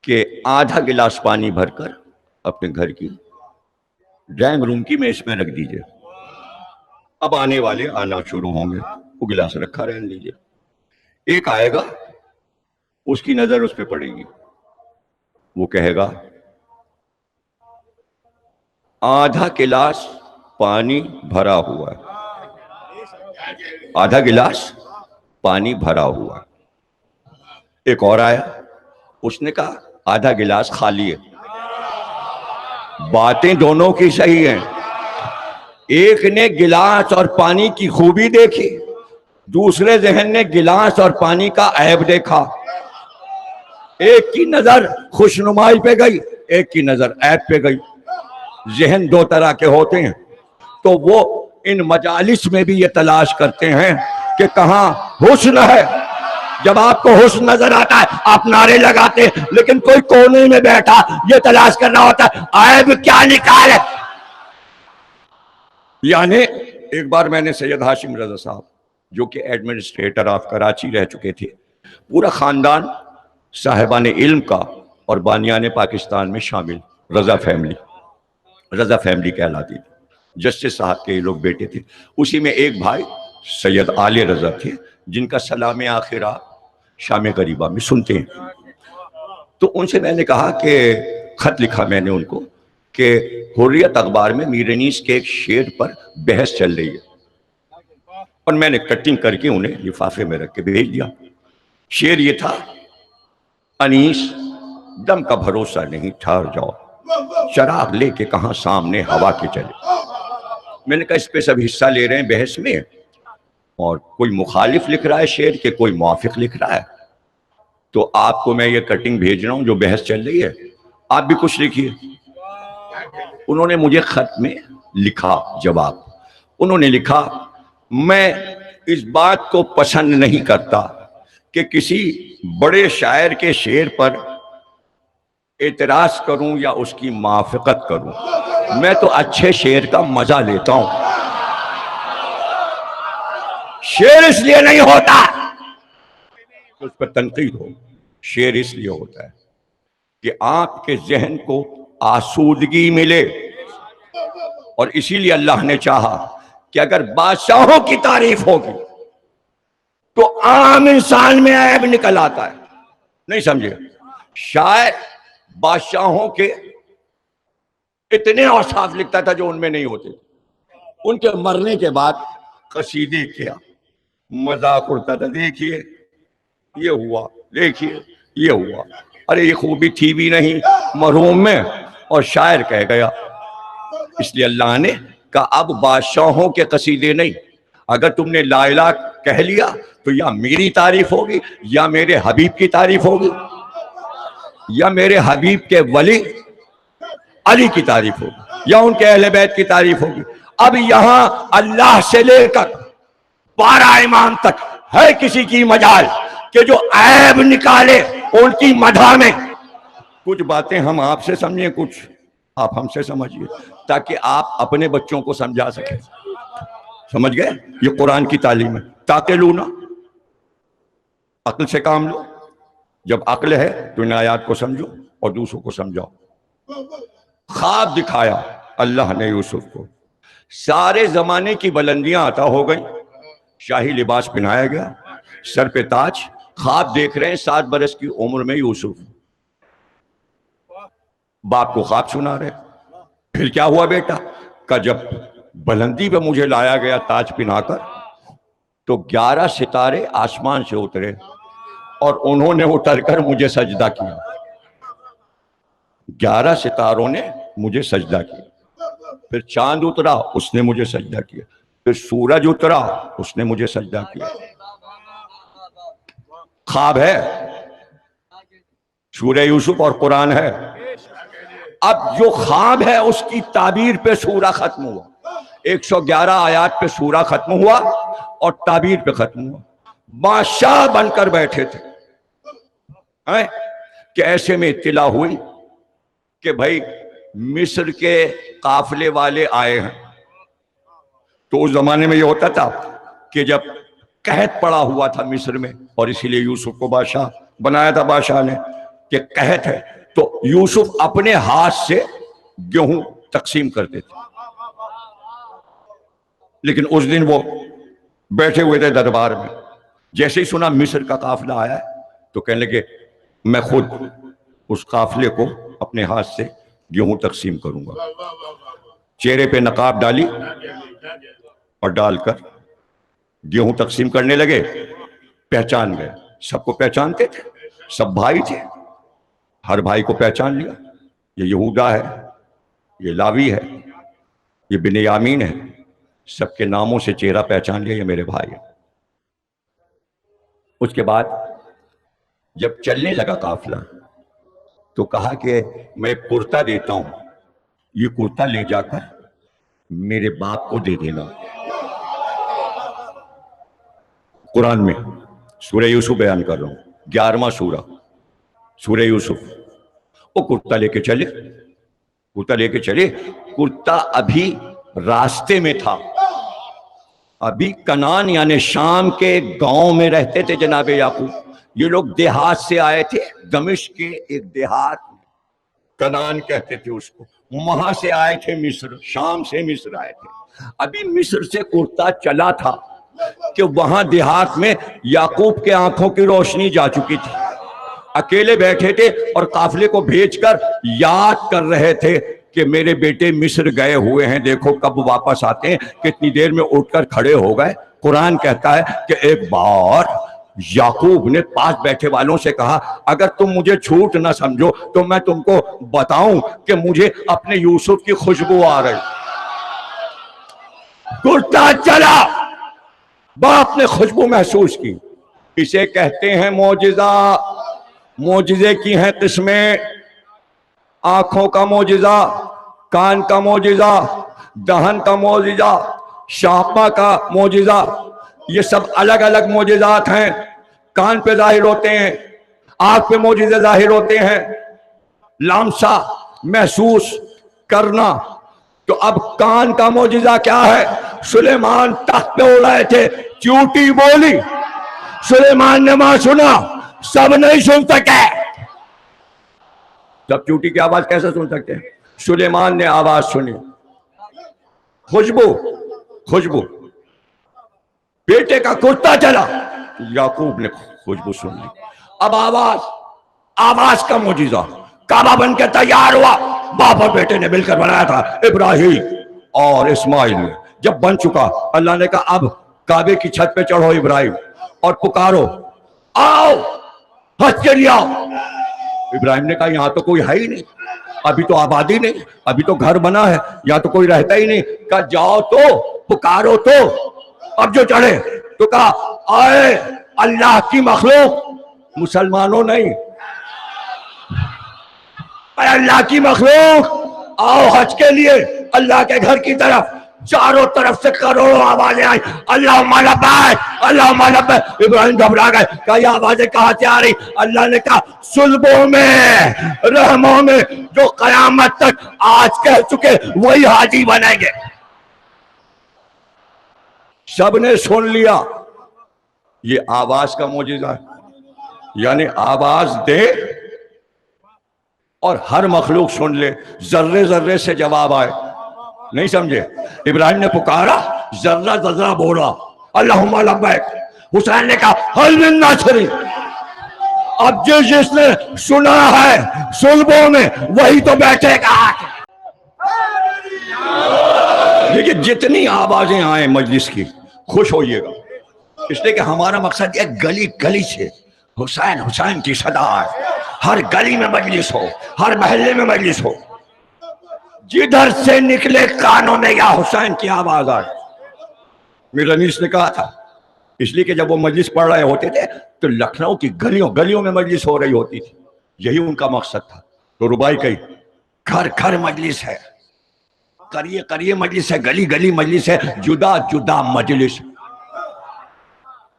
کہ آدھا گلاس پانی بھر کر اپنے گھر کی ڈرائنگ روم کی میز میں رکھ دیجئے. اب آنے والے آنا شروع ہوں گے، وہ گلاس رکھا رہنے دیجئے. ایک آئے گا، اس کی نظر اس پہ پڑے گی، وہ کہے گا آدھا گلاس پانی بھرا ہوا ہے، آدھا گلاس پانی بھرا ہوا ہے. ایک اور آیا، اس نے کہا آدھا گلاس خالی ہے. باتیں دونوں کی صحیح ہیں. ایک نے گلاس اور پانی کی خوبی دیکھی، دوسرے ذہن نے گلاس اور پانی کا عیب دیکھا. ایک کی نظر خوشنمائی پہ گئی، ایک کی نظر عیب پہ گئی. ذہن دو طرح کے ہوتے ہیں، تو وہ ان مجالس میں بھی یہ تلاش کرتے ہیں کہ کہاں حسن ہے. جب آپ کو حسن نظر آتا ہے آپ نعرے لگاتے ہیں، لیکن کوئی کونے میں بیٹھا یہ تلاش کر رہا ہوتا ہے عیب کیا نکالے. یعنی ایک بار میں نے سید ہاشم رضا صاحب جو کہ ایڈمنسٹریٹر آف کراچی رہ چکے تھے، پورا خاندان صاحبان علم کا اور بانیان پاکستان میں شامل رضا فیملی کہلاتی تھی. جسٹس صاحب کے لوگ بیٹے تھے. اسی میں ایک بھائی سید آل رضا تھے جن کا سلام آخر آپ شام غریبہ میں سنتے ہیں. تو ان سے میں نے کہا کہ خط لکھا میں نے ان کو کہ حریت اخبار میں میر انیس کے ایک شعر پر بحث چل رہی ہے، اور میں نے کٹنگ کر کے انہیں لفافے میں رکھ کے بھیج دیا. شعر یہ تھا، انیس دم کا بھروسہ نہیں، ٹھہر جاؤ، چراغ لے کے کہاں سامنے ہوا کے چلے. میں نے کہا اس پہ سب حصہ لے رہے ہیں بحث میں، اور کوئی مخالف لکھ رہا ہے شعر کے، کوئی موافق لکھ رہا ہے، تو آپ کو میں یہ کٹنگ بھیج رہا ہوں جو بحث چل رہی ہے، آپ بھی کچھ لکھیے. انہوں نے مجھے خط میں لکھا جواب. انہوں نے لکھا میں اس بات کو پسند نہیں کرتا کہ کسی بڑے شاعر کے شعر پر اعتراض کروں یا اس کی موافقت کروں، میں تو اچھے شعر کا مزہ لیتا ہوں. شعر اس لیے نہیں ہوتا کہ اس پر تنقید ہو، شعر اس لیے ہوتا ہے کہ آپ کے ذہن کو آسودگی ملے. اور اسی لیے اللہ نے چاہا کہ اگر بادشاہوں کی تعریف ہوگی تو عام انسان میں عیب نکل آتا ہے. نہیں سمجھے؟ شاعر بادشاہوں کے اتنے اوصاف لکھتا تھا جو ان میں نہیں ہوتے. ان کے مرنے کے بعد قصیدے کیا مذاق اڑتا تھا، دیکھیے یہ ہوا، دیکھیے یہ ہوا، ارے یہ خوبی تھی بھی نہیں مرحوم میں، اور شاعر کہہ گیا. اس لیے اللہ نے کہا اب بادشاہوں کے قصیدے نہیں، اگر تم نے لا الہ کہہ لیا تو یا میری تعریف ہوگی، یا میرے حبیب کی تعریف ہوگی، یا میرے حبیب کے ولی علی کی تعریف ہوگی، یا ان کے اہل بیت کی تعریف ہوگی. اب یہاں اللہ سے لے کر 12 امام تک ہے کسی کی مجال کہ جو عیب نکالے ان کی مدح میں. کچھ باتیں ہم آپ سے سمجھیں، کچھ آپ ہم سے سمجھیے، تاکہ آپ اپنے بچوں کو سمجھا سکیں. سمجھ گئے؟ یہ قرآن کی تعلیم ہے. تعقلون، عقل سے کام لو. جب عقل ہے تو ان آیات کو سمجھو اور دوسروں کو سمجھاؤ. خواب دکھایا اللہ نے یوسف کو، سارے زمانے کی بلندیاں عطا ہو گئیں، شاہی لباس پہنایا گیا، سر پہ تاج. خواب دیکھ رہے ہیں 7 برس کی عمر میں یوسف، باپ کو خواب سنا رہے. پھر کیا ہوا بیٹا؟ کہ جب بلندی پہ مجھے لایا گیا تاج پہنا کر تو 11 ستارے آسمان سے اترے اور انہوں نے اتر کر مجھے سجدہ کیا. 11 ستاروں نے مجھے سجدہ کیا. پھر چاند اترا، اس نے مجھے سجدہ کیا. پھر سورج اترا، اس نے مجھے سجدہ کیا. خواب ہے، سورہ یوسف اور قرآن ہے. اب جو خواب ہے اس کی تعبیر پہ سورہ ختم ہوا، 111 آیات پہ سورہ ختم ہوا اور تعبیر پہ ختم ہوا. بادشاہ بن کر بیٹھے تھے کہ ایسے میں اطلاع ہوئی کہ بھائی مصر کے قافلے والے آئے ہیں. تو اس زمانے میں یہ ہوتا تھا کہ جب قحط پڑا ہوا تھا مصر میں، اور اسی لیے یوسف کو بادشاہ بنایا تھا بادشاہ نے، کہ قحط ہے تو یوسف اپنے ہاتھ سے گیہوں تقسیم کرتے تھے. لیکن اس دن وہ بیٹھے ہوئے تھے دربار میں. جیسے ہی سنا مصر کا قافلہ آیا ہے تو کہنے لگے میں خود اس قافلے کو اپنے ہاتھ سے گیہوں تقسیم کروں گا. چہرے پہ نقاب ڈالی اور ڈال کر گیہوں تقسیم کرنے لگے. پہچان گئے, سب کو پہچانتے تھے, سب بھائی تھے, ہر بھائی کو پہچان لیا. یہ یہودا ہے, یہ لاوی ہے, یہ بنیامین ہے, سب کے ناموں سے چہرہ پہچان لیا, یہ میرے بھائی ہیں. اس کے بعد جب چلنے لگا قافلہ تو کہا کہ میں ایک کرتا دیتا ہوں, یہ کرتا لے جا کر میرے باپ کو دے دینا. قرآن میں سورہ یوسف بیان کر رہا ہوں, 11واں سورہ یوسف. وہ کرتا لے کے چلے, کرتا لے کے چلے. کرتا ابھی راستے میں تھا, ابھی کنان یعنی شام کے گاؤں میں رہتے تھے جناب یعقوب. یہ لوگ دیہات سے آئے تھے, دمشق کے ایک دیہات میں, کنان کہتے تھے اس کو. وہاں سے آئے تھے مصر, شام سے مصر آئے تھے. ابھی مصر سے کرتا چلا تھا کہ وہاں دیہات میں یعقوب کے آنکھوں کی روشنی جا چکی تھی. اکیلے بیٹھے تھے اور قافلے کو بھیج کر یاد کر رہے تھے کہ میرے بیٹے مصر گئے ہوئے ہیں, دیکھو کب واپس آتے ہیں. کتنی دیر میں اٹھ کر کھڑے ہو گئے. قرآن کہتا ہے کہ ایک بار یعقوب نے پاس بیٹھے والوں سے کہا اگر تم مجھے جھوٹ نہ سمجھو تو میں تم کو بتاؤں کہ مجھے اپنے یوسف کی خوشبو آ رہی. کرتا چلا, باپ نے خوشبو محسوس کی. اسے کہتے ہیں معجزہ. معجزے کی ہیں قسمیں, آنکھوں کا معجزہ, کان کا معجزہ, دہن کا معجزہ, شاپا کا معجزہ. یہ سب الگ الگ معجزات ہیں. کان پہ ظاہر ہوتے ہیں, آنکھ پہ معجزے ظاہر ہوتے ہیں, لامسا محسوس کرنا. تو اب کان کا معجزہ کیا ہے؟ سلیمان تخت پہ اڑ رہے تھے, چیونٹی بولی, سلیمان نے وہاں سنا, سب نہیں سن سکے. جب چوٹی کی آواز کیسے سن سکتے ہیں؟ سلیمان نے آواز سنی, خوشبو. بیٹے کا کرتا چلا, یعقوب نے خوشبو سن لی. اب آواز کا معجزہ. کعبہ بن کے تیار ہوا, باپ اور بیٹے نے مل کر بنایا تھا, ابراہیم اور اسماعیل نے. جب بن چکا اللہ نے کہا اب کعبے کی چھت پہ چڑھو ابراہیم اور پکارو آؤ ہنس کے لیے آؤ. ابراہیم نے کہا یہاں تو کوئی ہے ہی نہیں, ابھی تو آبادی نہیں, ابھی تو گھر بنا ہے, یہاں تو کوئی رہتا ہی نہیں. کہا جاؤ تو پکارو تو. اب جو چڑھے تو کہا آئے اللہ کی مخلوق, مسلمانوں نہیں, اے اللہ کی مخلوق آؤ حج کے لیے اللہ کے گھر کی طرف. چاروں طرف سے کروڑوں آوازیں آئی, اللہم لبیک اللہم لبیک. ابراہیم گھبرا گئے, کہا یہ آوازیں کہاں سے آ رہی؟ اللہ نے کہا صلبوں میں, رحموں میں, جو قیامت تک آج کہہ چکے وہی حاجی بنیں گے. سب نے سن لیا. یہ آواز کا معجزہ ہے, یعنی آواز دے اور ہر مخلوق سن لے, ذرے ذرے سے جواب آئے. نہیں سمجھے؟ ابراہیم نے پکارا, ذرہ ذرہ بولا اللہم لبیک. حسین نے کہا حل من ناصری. اب جس نے سنا ہے صلبوں میں وہی تو بیٹھے گا. دیکھیے جتنی آوازیں آئیں مجلس کی خوش ہوئیے گا, اس لیے کہ ہمارا مقصد یہ گلی گلی سے حسین حسین کی صدا ہے. ہر گلی میں مجلس ہو, ہر محلے میں مجلس ہو, جدھر سے نکلے کانوں میں یا حسین کی آواز آئے. میرا انیس نے کہا تھا, اس لیے کہ جب وہ مجلس پڑھ رہے ہوتے تھے تو لکھنؤ کی گلیوں میں مجلس ہو رہی ہوتی تھی, یہی ان کا مقصد تھا. تو ربائی کہی گھر گھر مجلس ہے, قریے قریے مجلس ہے, گلی گلی مجلس ہے, جدا جدا مجلس.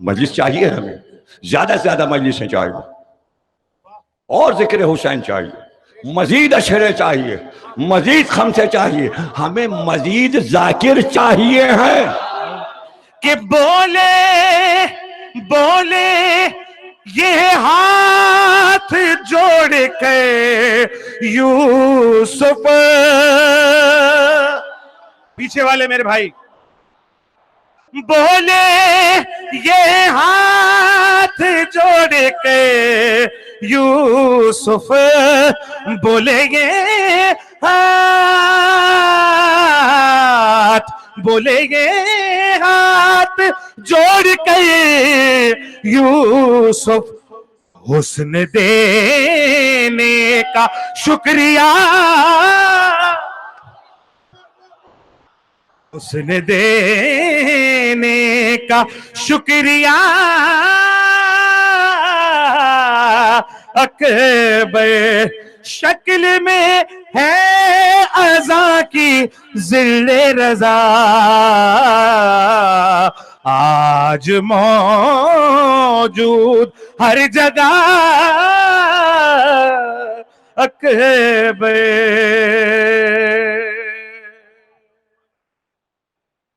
مجلس چاہیے ہمیں, زیادہ سے زیادہ مجلسیں چاہیے, اور ذکر حسین چاہیے, مزید اشرے چاہیے, مزید خمسے چاہیے, ہمیں مزید ذاکر چاہیے ہیں کہ بولے بولے یہ ہاتھ جو جوڑ کے یوسف، پیچھے والے میرے بھائی بولے یہ ہاتھ جوڑ کے یوسف، بولے یہ ہاتھ، بولے یہ ہاتھ جوڑ کے یوسف، حسن دینے کا شکریہ، حسن دینے کا شکریہ، اکبر شکل میں ہے عزا کی ذل رضا، آج موجود ہر جگہ اکبر